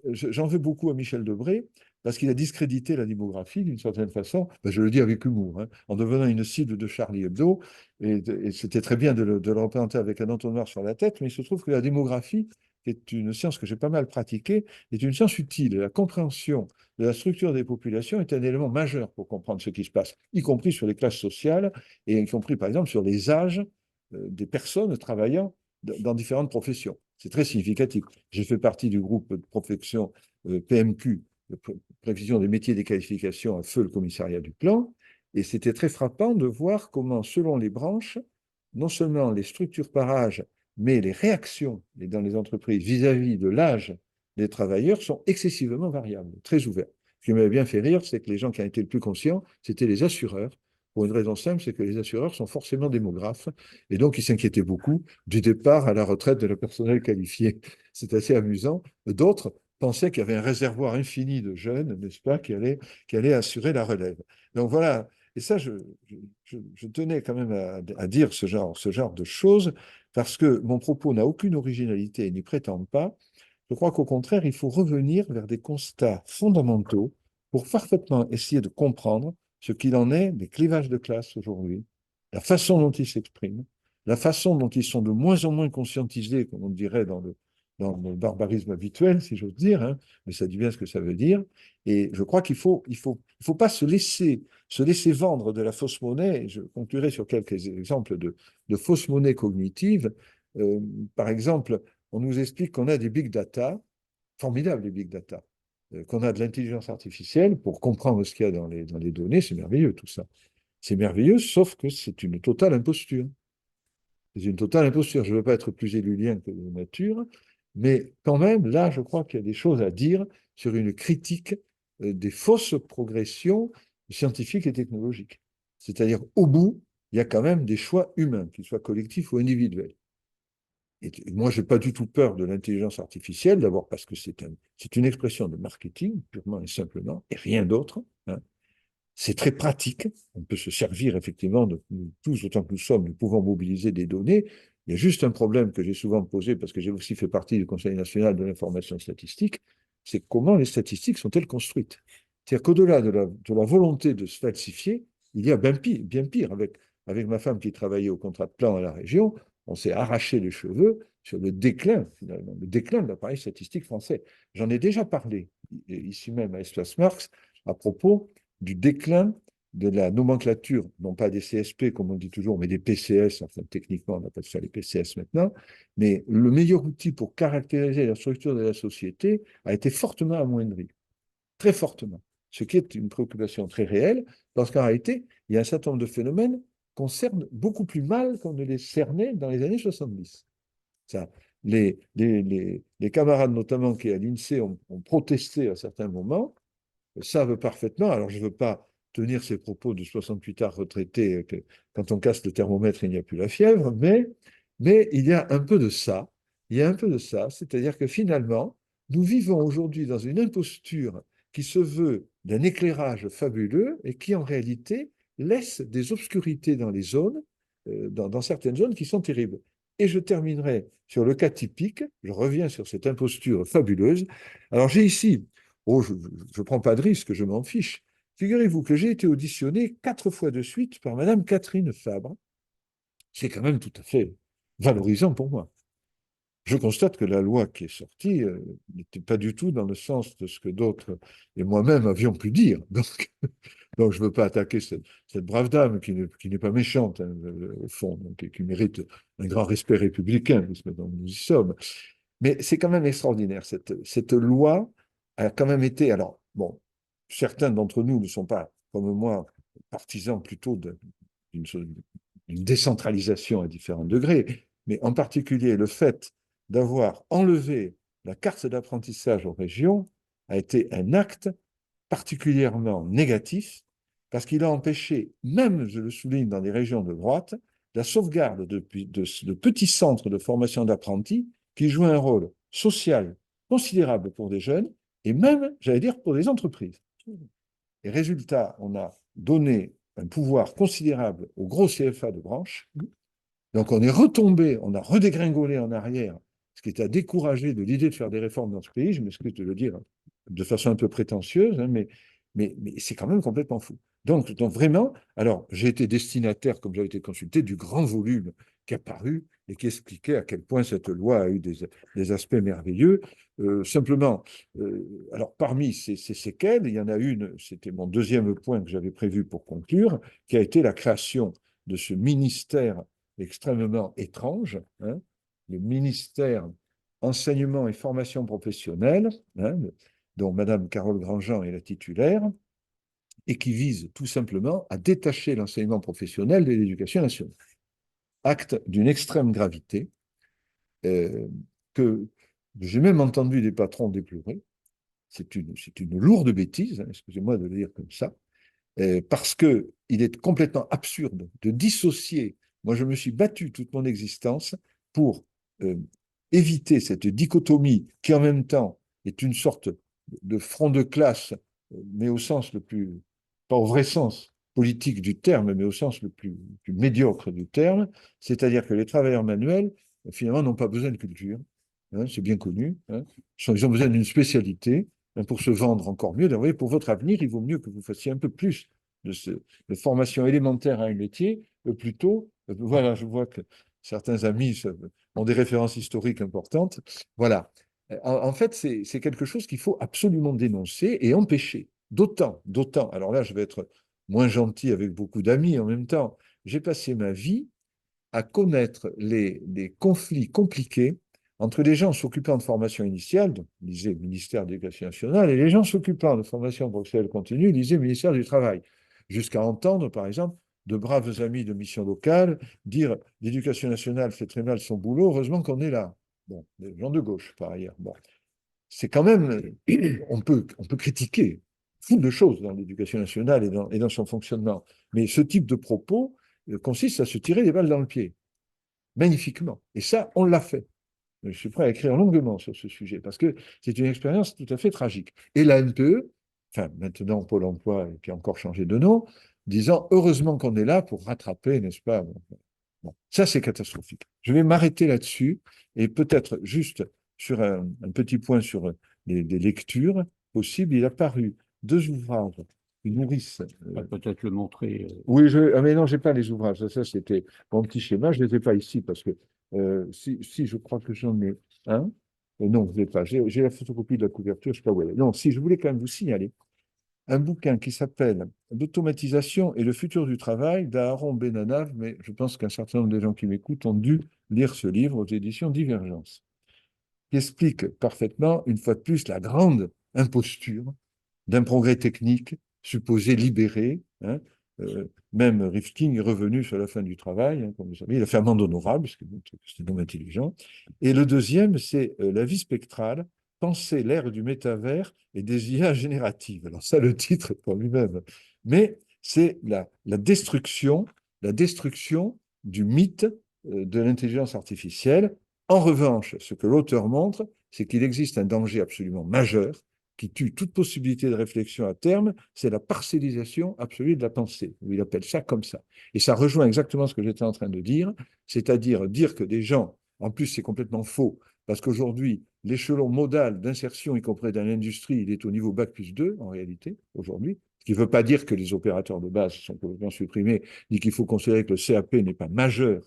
j'en veux beaucoup à Michel Debré, parce qu'il a discrédité la démographie d'une certaine façon, ben je le dis avec humour, hein, en devenant une cible de Charlie Hebdo, et c'était très bien de le représenter avec un entonnoir sur la tête, mais il se trouve que la démographie, qui est une science que j'ai pas mal pratiquée, est une science utile. La compréhension de la structure des populations est un élément majeur pour comprendre ce qui se passe, y compris sur les classes sociales, et y compris par exemple sur les âges des personnes travaillant dans différentes professions. C'est très significatif. J'ai fait partie du groupe de profession PMQ, de prévision des métiers et des qualifications, à feu le commissariat du plan, et c'était très frappant de voir comment, selon les branches, non seulement les structures par âge, mais les réactions dans les entreprises vis-à-vis de l'âge des travailleurs sont excessivement variables, très ouvertes. Ce qui m'avait bien fait rire, c'est que les gens qui en étaient le plus conscients, c'était les assureurs, pour une raison simple, c'est que les assureurs sont forcément démographes, et donc ils s'inquiétaient beaucoup du départ à la retraite de la personnel qualifié. C'est assez amusant. D'autres pensaient qu'il y avait un réservoir infini de jeunes, n'est-ce pas, qui allaient assurer la relève. Donc voilà, et ça, je tenais quand même à dire ce genre de choses, parce que mon propos n'a aucune originalité et n'y prétend pas. Je crois qu'au contraire, il faut revenir vers des constats fondamentaux pour parfaitement essayer de comprendre ce qu'il en est des clivages de classe aujourd'hui, la façon dont ils s'expriment, la façon dont ils sont de moins en moins conscientisés, comme on dirait dans le barbarisme habituel, si j'ose dire, hein, mais ça dit bien ce que ça veut dire. Et je crois qu'il faut pas se laisser vendre de la fausse monnaie. Je conclurai sur quelques exemples de fausses monnaies cognitives. Par exemple, on nous explique qu'on a des big data, formidables les big data, qu'on a de l'intelligence artificielle pour comprendre ce qu'il y a dans les données. C'est merveilleux tout ça. C'est merveilleux, sauf que c'est une totale imposture. C'est une totale imposture. Je ne veux pas être plus élulien que de nature, mais quand même, là, je crois qu'il y a des choses à dire sur une critique des fausses progressions scientifiques et technologiques. C'est-à-dire, au bout, il y a quand même des choix humains, qu'ils soient collectifs ou individuels. Et moi, je n'ai pas du tout peur de l'intelligence artificielle, d'abord parce que c'est une expression de marketing, purement et simplement, et rien d'autre. Hein. C'est très pratique. On peut se servir effectivement de nous tous, autant que nous sommes, nous pouvons mobiliser des données. Il y a juste un problème que j'ai souvent posé, parce que j'ai aussi fait partie du Conseil national de l'information statistique, c'est comment les statistiques sont-elles construites. C'est-à-dire qu'au-delà de la volonté de se falsifier, il y a bien pire. Avec ma femme qui travaillait au contrat de plan à la région, on s'est arraché les cheveux sur le déclin, finalement, le déclin de l'appareil statistique français. J'en ai déjà parlé ici même à Espace Marx à propos du déclin de la nomenclature, non pas des CSP comme on dit toujours, mais des PCS, enfin techniquement on appelle ça les PCS maintenant, mais le meilleur outil pour caractériser la structure de la société a été fortement amoindri, très fortement, ce qui est une préoccupation très réelle, parce qu'en réalité, il y a un certain nombre de phénomènes qu'on cerne beaucoup plus mal qu'on ne les cernait dans les années 70. Ça, les camarades notamment qui à l'INSEE ont protesté à certains moments, savent parfaitement, alors je ne veux pas tenir ces propos de 68 ans retraités, que quand on casse le thermomètre, il n'y a plus la fièvre, mais il y a un peu de ça, il y a un peu de ça, c'est-à-dire que finalement, nous vivons aujourd'hui dans une imposture qui se veut d'un éclairage fabuleux et qui en réalité laisse des obscurités dans les zones, dans certaines zones qui sont terribles. et je terminerai sur le cas typique. Je reviens sur cette imposture fabuleuse. Alors, j'ai ici, oh, je ne prends pas de risque, je m'en fiche. Figurez-vous que j'ai été auditionné 4 fois de suite par Madame Catherine Fabre. C'est quand même tout à fait valorisant pour moi. Je constate que la loi qui est sortie n'était pas du tout dans le sens de ce que d'autres et moi-même avions pu dire. Donc je ne veux pas attaquer cette brave dame qui n'est pas méchante, hein, au fond, donc, et qui mérite un grand respect républicain, puisque nous y sommes. Mais c'est quand même extraordinaire. Cette loi a quand même été. Alors, bon, certains d'entre nous ne sont pas, comme moi, partisans plutôt d'une décentralisation à différents degrés, mais en particulier le fait d'avoir enlevé la carte d'apprentissage aux régions a été un acte particulièrement négatif parce qu'il a empêché, même, je le souligne, dans des régions de droite, la sauvegarde de petits centres de formation d'apprentis qui jouent un rôle social considérable pour des jeunes et même, j'allais dire, pour des entreprises. Et résultat, on a donné un pouvoir considérable aux gros CFA de branche. Donc on est retombé, on a redégringolé en arrière, ce qui est à décourager de l'idée de faire des réformes dans ce pays, je m'excuse de le dire de façon un peu prétentieuse, hein, mais c'est quand même complètement fou. Donc vraiment, alors j'ai été destinataire, comme j'avais été consulté, du grand volume qui a paru et qui expliquait à quel point cette loi a eu des aspects merveilleux. Simplement, alors parmi ces séquelles, il y en a une, c'était mon deuxième point que j'avais prévu pour conclure, qui a été la création de ce ministère extrêmement étrange, hein, le ministère Enseignement et Formation professionnelle, hein, dont Madame Carole Grandjean est la titulaire, et qui vise tout simplement à détacher l'enseignement professionnel de l'éducation nationale. Acte d'une extrême gravité, que j'ai même entendu des patrons déplorer. C'est une lourde bêtise, hein, excusez-moi de le dire comme ça, parce qu'il est complètement absurde de dissocier. Moi, je me suis battu toute mon existence pour éviter cette dichotomie qui, en même temps, est une sorte de front de classe, mais au sens le plus, pas au vrai sens politique du terme, mais au sens le plus médiocre du terme, c'est-à-dire que les travailleurs manuels, finalement, n'ont pas besoin de culture, hein, c'est bien connu, hein, ils ont besoin d'une spécialité, hein, pour se vendre encore mieux. Vous voyez, pour votre avenir, il vaut mieux que vous fassiez un peu plus de formation élémentaire à un métier, plutôt. Voilà, je vois que certains amis ont des références historiques importantes. Voilà. En fait, c'est quelque chose qu'il faut absolument dénoncer et empêcher. D'autant, alors là, je vais être moins gentil avec beaucoup d'amis en même temps. J'ai passé ma vie à connaître les conflits compliqués entre les gens s'occupant de formation initiale, donc lisez ministère de l'Éducation nationale, et les gens s'occupant de formation professionnelle continue, lisez ministère du Travail. Jusqu'à entendre, par exemple, de braves amis de mission locale dire l'éducation nationale fait très mal son boulot, heureusement qu'on est là. Bon, des gens de gauche, par ailleurs. Bon, c'est quand même, on peut critiquer foule de choses dans l'éducation nationale et dans son fonctionnement, mais ce type de propos consiste à se tirer des balles dans le pied, magnifiquement. Et ça, on l'a fait. Je suis prêt à écrire longuement sur ce sujet, parce que c'est une expérience tout à fait tragique. Et la NPE, enfin maintenant Pôle emploi, qui a encore changé de nom, disant heureusement qu'on est là pour rattraper, n'est-ce pas? Bon, ça, c'est catastrophique. Je vais m'arrêter là-dessus et peut-être juste sur un petit point sur des lectures possibles. Il a paru 2 ouvrages, une nourrice. On va peut-être le montrer. Oui, mais non, je n'ai pas les ouvrages. Ça c'était mon petit schéma. Je ne les ai pas ici parce que si, je crois que j'en ai un. Non, je ne l'ai pas. J'ai la photocopie de la couverture, je ne sais pas où elle est. Non, si, je voulais quand même vous signaler un bouquin qui s'appelle L'automatisation et le futur du travail d'Aaron Benanav, mais je pense qu'un certain nombre de gens qui m'écoutent ont dû lire ce livre aux éditions Divergence, qui explique parfaitement, une fois de plus, la grande imposture d'un progrès technique supposé libéré. Hein, même Rifkin est revenu sur la fin du travail, hein, comme vous savez, il a fait amende honorable, parce que c'est un homme intelligent. Et le deuxième, c'est La vie spectrale, penser l'ère du métavers et des IA génératives. Alors ça, le titre pour lui-même. Mais c'est la destruction du mythe de l'intelligence artificielle. En revanche, ce que l'auteur montre, c'est qu'il existe un danger absolument majeur qui tue toute possibilité de réflexion à terme, c'est la parcellisation absolue de la pensée. Il appelle ça comme ça. Et ça rejoint exactement ce que j'étais en train de dire, c'est-à-dire dire que des gens En plus, c'est complètement faux, parce qu'aujourd'hui, l'échelon modal d'insertion, y compris dans l'industrie, il est au niveau Bac+2, en réalité, aujourd'hui. Ce qui ne veut pas dire que les opérateurs de base sont complètement supprimés, ni qu'il faut considérer que le CAP n'est pas majeur,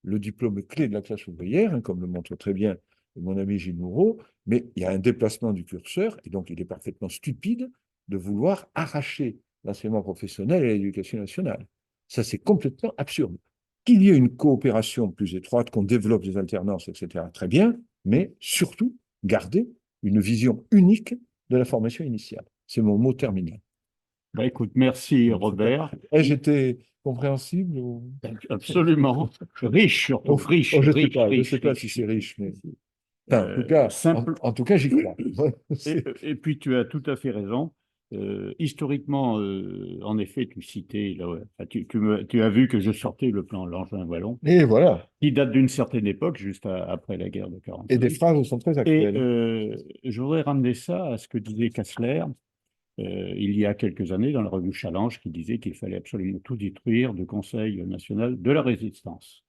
le diplôme clé de la classe ouvrière, hein, comme le montre très bien mon ami Gilles Moureau, mais il y a un déplacement du curseur, et donc il est parfaitement stupide de vouloir arracher l'enseignement professionnel et l'éducation nationale. Ça, c'est complètement absurde. Qu'il y ait une coopération plus étroite, qu'on développe des alternances, etc., très bien, mais surtout, garder une vision unique de la formation initiale. C'est mon mot terminal. Bah, écoute, merci Robert. J'étais compréhensible ou... Absolument. Riche surtout, riche, je riche, ne riche, sais pas riche. si c'est riche, mais enfin, Simple. en tout cas, j'y crois. Et puis tu as tout à fait raison. Historiquement, en effet, tu citais, là, ouais, enfin, tu as vu que je sortais le plan Langevin-Wallon, Et voilà. qui date d'une certaine époque, juste après la guerre de Et des 48. phrases sont très Et actuelles. je voudrais ramener ça à ce que disait Kastler il y a quelques années dans la revue Challenge, qui disait qu'il fallait absolument tout détruire du Conseil national de la résistance.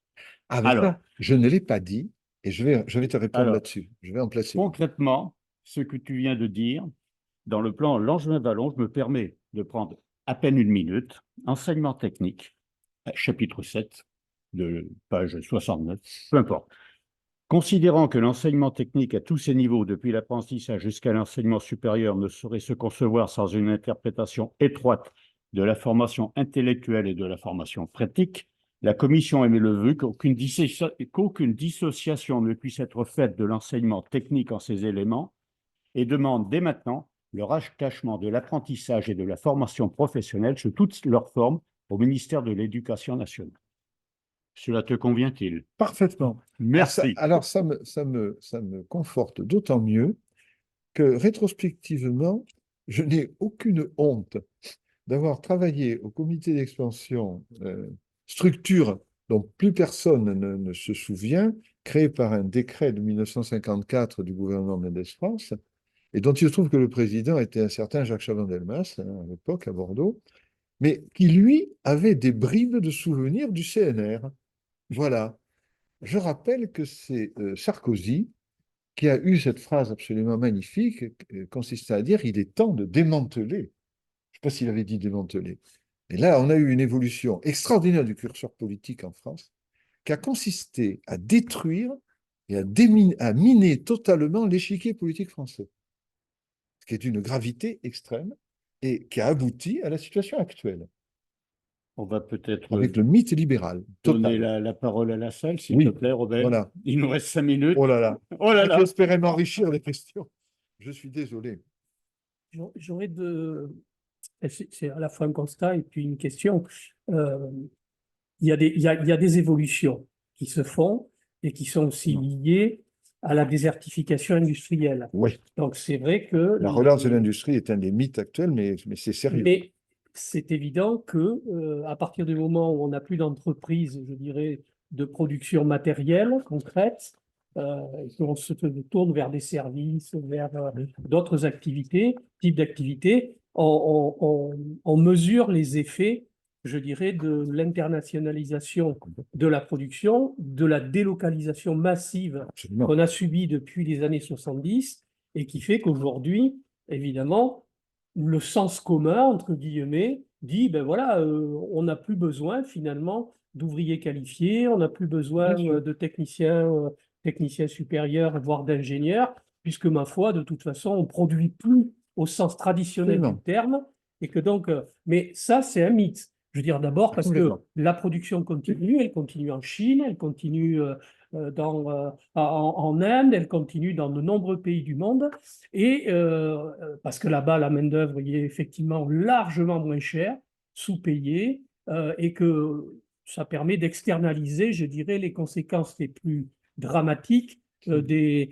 Ah, mais Alors, ça, je ne l'ai pas dit, et je vais te répondre alors, là-dessus. Je vais en placer une. concrètement, ce que tu viens de dire, dans le plan Langevin-Wallon, je me permets de prendre à peine une minute, enseignement technique, chapitre 7, de page 69, peu importe. Considérant que l'enseignement technique à tous ses niveaux, depuis l'apprentissage jusqu'à l'enseignement supérieur, ne saurait se concevoir sans une interprétation étroite de la formation intellectuelle et de la formation pratique, la Commission émet le vœu qu'aucune dissociation ne puisse être faite de l'enseignement technique en ces éléments et demande dès maintenant le rattachement de l'apprentissage et de la formation professionnelle sous toutes leurs formes au ministère de l'Éducation nationale. Cela te convient-il? Parfaitement. Merci. Alors, ça me conforte d'autant mieux que rétrospectivement, je n'ai aucune honte d'avoir travaillé au comité d'expansion, structure dont plus personne ne se souvient, créée par un décret de 1954 du gouvernement Mendès-France, et dont il se trouve que le président était un certain Jacques Chaban-Delmas, hein, à l'époque, à Bordeaux, mais qui, lui, avait des bribes de souvenirs du CNR. Voilà. Je rappelle que c'est Sarkozy qui a eu cette phrase absolument magnifique, consistant à dire il est temps de démanteler. Je ne sais pas s'il avait dit démanteler. Et là, on a eu une évolution extraordinaire du curseur politique en France, qui a consisté à détruire et à miner totalement l'échiquier politique français, ce qui est d'une gravité extrême et qui a abouti à la situation actuelle, On va peut-être avec le mythe libéral donner total. la parole à la salle, s'il te Oui, plaît, Robert. voilà. Il nous reste 5 minutes. Oh là là. Oh là là. J'espérais m'enrichir des questions. Je suis désolé. J'aurais c'est à la fois un constat et puis une question. Il y a des évolutions qui se font et qui sont aussi liées à la désertification industrielle. Oui. Donc, c'est vrai que... La relance de l'industrie est un des mythes actuels, mais c'est sérieux. Mais c'est évident que à partir du moment où on n'a plus d'entreprise, je dirais, de production matérielle concrète, qu'on se tourne vers des services, vers d'autres activités, types d'activités, on mesure les effets, je dirais, de l'internationalisation de la production, de la délocalisation massive Absolument. qu'on a subie depuis les années 70 et qui fait qu'aujourd'hui, évidemment, le sens commun, entre guillemets, dit, ben voilà, on n'a plus besoin finalement d'ouvriers qualifiés, on n'a plus besoin de techniciens supérieurs, voire d'ingénieurs, puisque ma foi, de toute façon, on ne produit plus au sens traditionnel Absolument. du terme, et que donc, mais ça, c'est un mythe. Je veux dire d'abord parce que la production continue, elle continue en Chine, elle continue en Inde, elle continue dans de nombreux pays du monde, et parce que là-bas, la main-d'œuvre y est effectivement largement moins chère, sous-payée, et que ça permet d'externaliser, je dirais, les conséquences les plus dramatiques de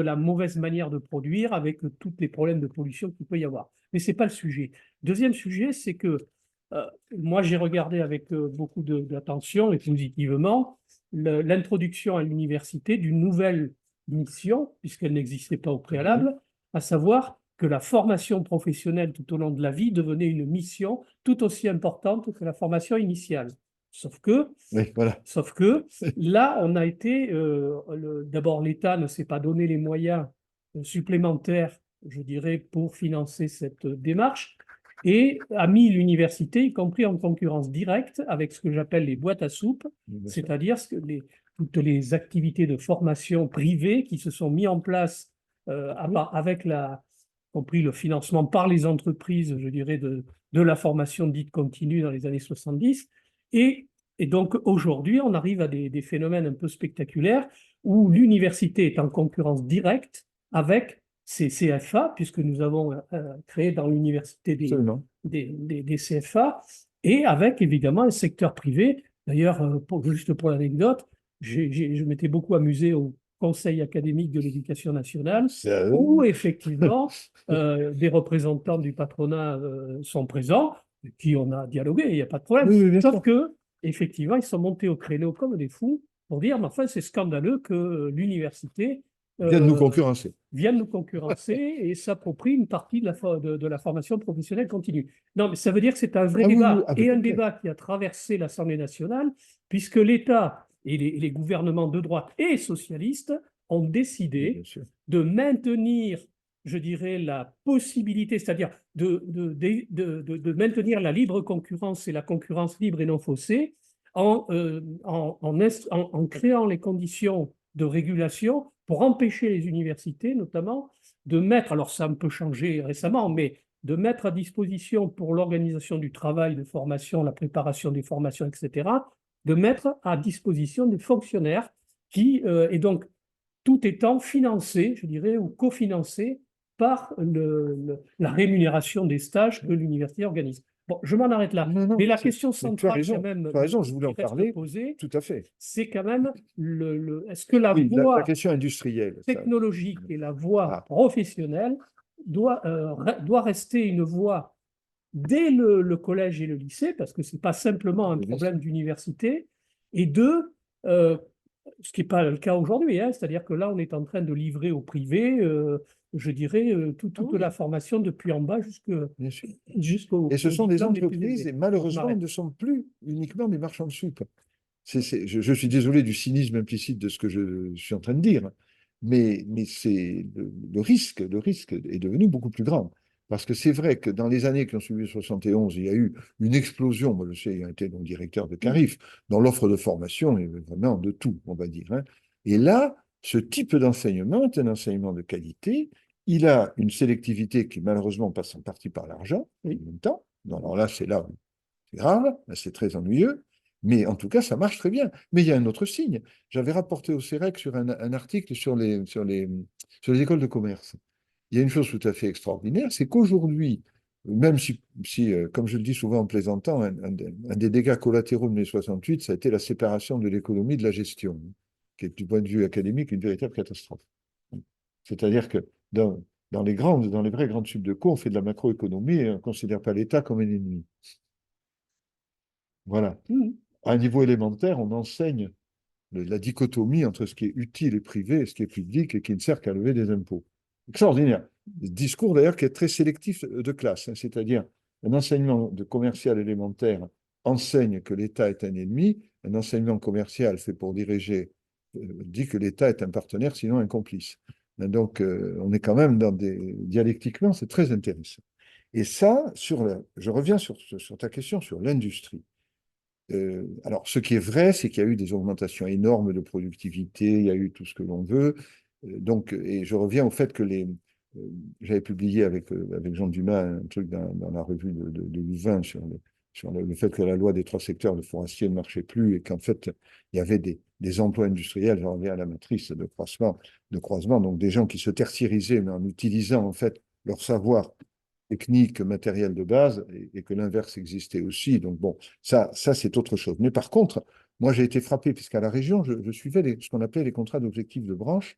la mauvaise manière de produire avec tous les problèmes de pollution qu'il peut y avoir. Mais ce n'est pas le sujet. Deuxième sujet, c'est que moi, j'ai regardé avec beaucoup d'attention et positivement l'introduction à l'université d'une nouvelle mission, puisqu'elle n'existait pas au préalable, à savoir que la formation professionnelle tout au long de la vie devenait une mission tout aussi importante que la formation initiale. Sauf que, Oui, voilà. sauf que là, on a été, d'abord, l'État ne s'est pas donné les moyens supplémentaires, je dirais, pour financer cette démarche et a mis l'université, y compris en concurrence directe, avec ce que j'appelle les boîtes à soupe, Bien sûr. c'est-à-dire toutes les activités de formation privées qui se sont mises en place avec compris le financement par les entreprises, je dirais, de la formation dite continue dans les années 70. Et donc aujourd'hui, on arrive à des phénomènes un peu spectaculaires où l'université est en concurrence directe avec ces CFA, puisque nous avons créé dans l'université Absolument. des CFA, et avec évidemment un secteur privé. D'ailleurs, juste pour l'anecdote, je m'étais beaucoup amusé au Conseil académique de l'éducation nationale, où effectivement des représentants du patronat sont présents, avec qui on a dialogué, il n'y a pas de problème. Oui, oui, bien Sauf sûr. que, effectivement, ils sont montés au créneau comme des fous pour dire, mais enfin, c'est scandaleux que l'université Viens de nous concurrencer. vienne nous concurrencer et s'approprie une partie de la formation professionnelle continue. Non, mais ça veut dire que c'est un vrai Ah oui, oui, débat, ah, ben, et un complet. débat qui a traversé l'Assemblée nationale, puisque l'État et les gouvernements de droite et socialistes ont Oui, décidé bien sûr. de maintenir, je dirais, la possibilité, c'est-à-dire de maintenir la libre concurrence et la concurrence libre et non faussée en créant les conditions de régulation pour empêcher les universités, notamment, de mettre, alors ça a un peu changé récemment, mais de mettre à disposition pour l'organisation du travail, de formation, la préparation des formations, etc., de mettre à disposition des fonctionnaires et donc tout étant financé, je dirais, ou cofinancé par la rémunération des stages que l'université organise. Bon, je m'en arrête là. Non, non, Mais la question mais tu as centrale, quand raison. même, Tu as raison, je voulais qui en reste parler. posée, Tout à fait. c'est quand même est-ce que la Oui, la voie question industrielle. Ça. technologique et la voie Ah, professionnelle doit rester une voie dès le collège et le lycée, parce que ce n'est pas simplement un oui, bien sûr. problème d'université, et deux, euh, ce qui n'est pas le cas aujourd'hui, hein, c'est-à-dire que là, on est en train de livrer au privé, je dirais, toute oui, la formation depuis en bas bien sûr. jusqu'au Et ce sont des diplôme les plus entreprises, élevés. et Je malheureusement, m'arrête. ne sont plus uniquement des marchands de soupe. Je suis désolé du cynisme implicite de ce que je suis en train de dire, mais le risque est devenu beaucoup plus grand. Parce que c'est vrai que dans les années qui ont suivi 71, il y a eu une explosion, moi je sais, ayant été donc directeur de Carif, dans l'offre de formation, et vraiment de tout, on va dire. Hein. Et là, ce type d'enseignement est un enseignement de qualité. Il a une sélectivité qui malheureusement passe en partie par l'argent, en Oui. même temps. Alors là, c'est grave, c'est très ennuyeux, mais en tout cas, ça marche très bien. Mais il y a un autre signe. J'avais rapporté au CEREC sur un article sur les écoles de commerce. Il y a une chose tout à fait extraordinaire, c'est qu'aujourd'hui, même si, comme je le dis souvent en plaisantant, un des dégâts collatéraux de mai 68, ça a été la séparation de l'économie de la gestion, qui est du point de vue académique une véritable catastrophe. C'est-à-dire que dans les vraies grandes subdeco, on fait de la macroéconomie et on ne considère pas l'État comme un ennemi. Voilà. Mhm. À un niveau élémentaire, on enseigne la dichotomie entre ce qui est utile et privé et ce qui est public et qui ne sert qu'à lever des impôts. Extraordinaire. Discours d'ailleurs qui est très sélectif de classe, hein, c'est-à-dire un enseignement de commercial élémentaire enseigne que l'État est un ennemi, un enseignement commercial fait pour diriger dit que l'État est un partenaire, sinon un complice. Donc on est quand même dialectiquement, c'est très intéressant. Et ça, je reviens sur ta question sur l'industrie. Alors, ce qui est vrai, c'est qu'il y a eu des augmentations énormes de productivité, il y a eu tout ce que l'on veut. Et je reviens au fait que j'avais publié avec Jean Dumas un truc dans la revue de Louvain sur le fait que la loi des trois secteurs de forestier ne marchait plus et qu'en fait, il y avait des emplois industriels, j'en reviens à la matrice de croisement, donc des gens qui se tertiarisaient, mais en utilisant en fait leur savoir technique, matériel de base, et que l'inverse existait aussi. Donc bon, ça c'est autre chose. Mais par contre, moi j'ai été frappé, puisqu'à la région, je suivais ce qu'on appelait les contrats d'objectifs de branche,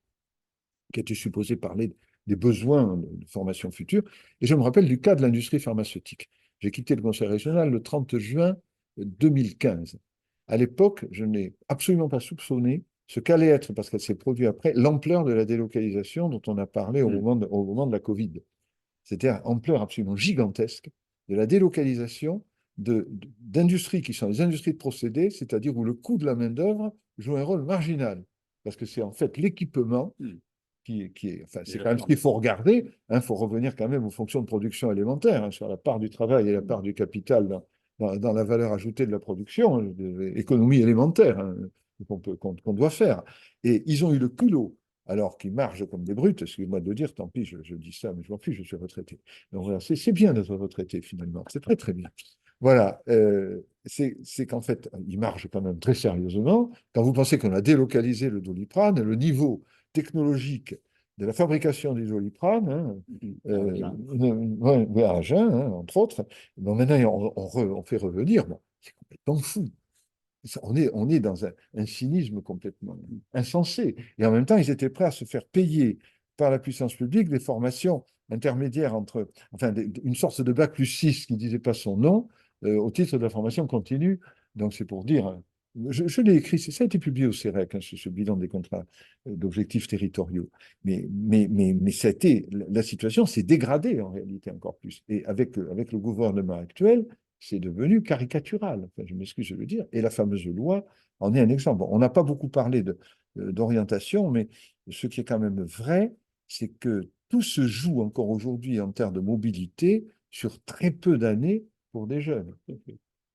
qui étaient supposés parler des besoins de formation future. Et je me rappelle du cas de l'industrie pharmaceutique. J'ai quitté le conseil régional le 30 juin 2015. À l'époque, je n'ai absolument pas soupçonné ce qu'allait être, parce qu'elle s'est produite après, l'ampleur de la délocalisation dont on a parlé au moment de la Covid. C'était une ampleur absolument gigantesque de la délocalisation d'industries qui sont des industries de procédés, c'est-à-dire où le coût de la main-d'œuvre joue un rôle marginal. Parce que c'est en fait l'équipement qui est. Enfin, c'est quand même ce qu'il faut regarder. Il faut revenir quand même aux fonctions de production élémentaires, sur la part du travail et la part du capital dans la valeur ajoutée de la production, économie élémentaire qu'on doit faire. Et ils ont eu le culot, alors qu'ils marchent comme des brutes, excusez-moi de le dire, tant pis, je dis ça, mais je m'en fiche, je suis retraité. Donc voilà, c'est bien d'être retraité finalement, c'est très très bien. Voilà, c'est qu'en fait, ils marchent quand même très sérieusement. Quand vous pensez qu'on a délocalisé le Doliprane, le niveau technologique de la fabrication du Doliprane, à Agen, entre autres, bon, maintenant on fait revenir, bon, c'est complètement fou. On est dans un cynisme complètement insensé. Et en même temps, ils étaient prêts à se faire payer par la puissance publique des formations intermédiaires entre, enfin, une sorte de bac plus 6 qui ne disait pas son nom, au titre de la formation continue. Donc, c'est pour dire, je l'ai écrit, ça a été publié au CEREC, ce bilan des contrats d'objectifs territoriaux. Mais ça a été, la situation s'est dégradée en réalité encore plus. Et avec le gouvernement actuel, c'est devenu caricatural, enfin, je m'excuse de le dire, et la fameuse loi en est un exemple. Bon, on n'a pas beaucoup parlé d'orientation, mais ce qui est quand même vrai, c'est que tout se joue encore aujourd'hui en termes de mobilité sur très peu d'années pour des jeunes.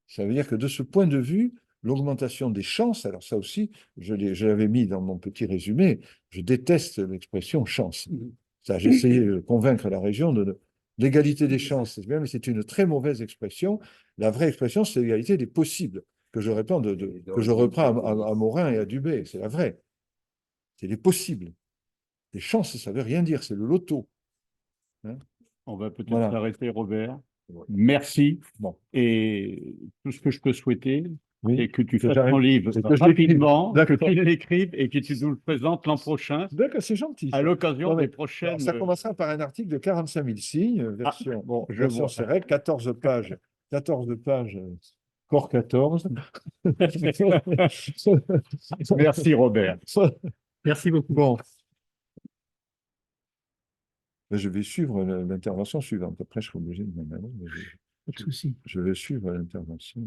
Ça veut dire que de ce point de vue, l'augmentation des chances, alors ça aussi, je l'avais mis dans mon petit résumé, je déteste l'expression chance. Ça, j'ai essayé de convaincre la région de l'égalité des chances, c'est bien, mais c'est une très mauvaise expression. La vraie expression, c'est l'égalité des possibles, que je reprends à Morin et à Dubé. C'est la vraie. C'est les possibles. Les chances, ça ne veut rien dire, c'est le loto. Hein. On va peut-être Voilà. s'arrêter, Robert. Merci. Bon. Et tout ce que je peux souhaiter, Oui. c'est que tu Que fasses j'arrive- ton livre que je l'écrive. rapidement, que D'accord. tu l'écrives et que tu nous le présentes l'an prochain D'accord, c'est gentil. à Ça. l'occasion Non, mais, des prochaines. alors, ça commencera par un article de 45 000 signes, version, bon, je version vois. CEREC, 14 pages, 14 pages, corps 14. Merci, Robert. Merci beaucoup. Bon, ben, je vais suivre l'intervention suivante. Après, je serai obligé de m'en aller, mais Pas de souci. je vais suivre l'intervention.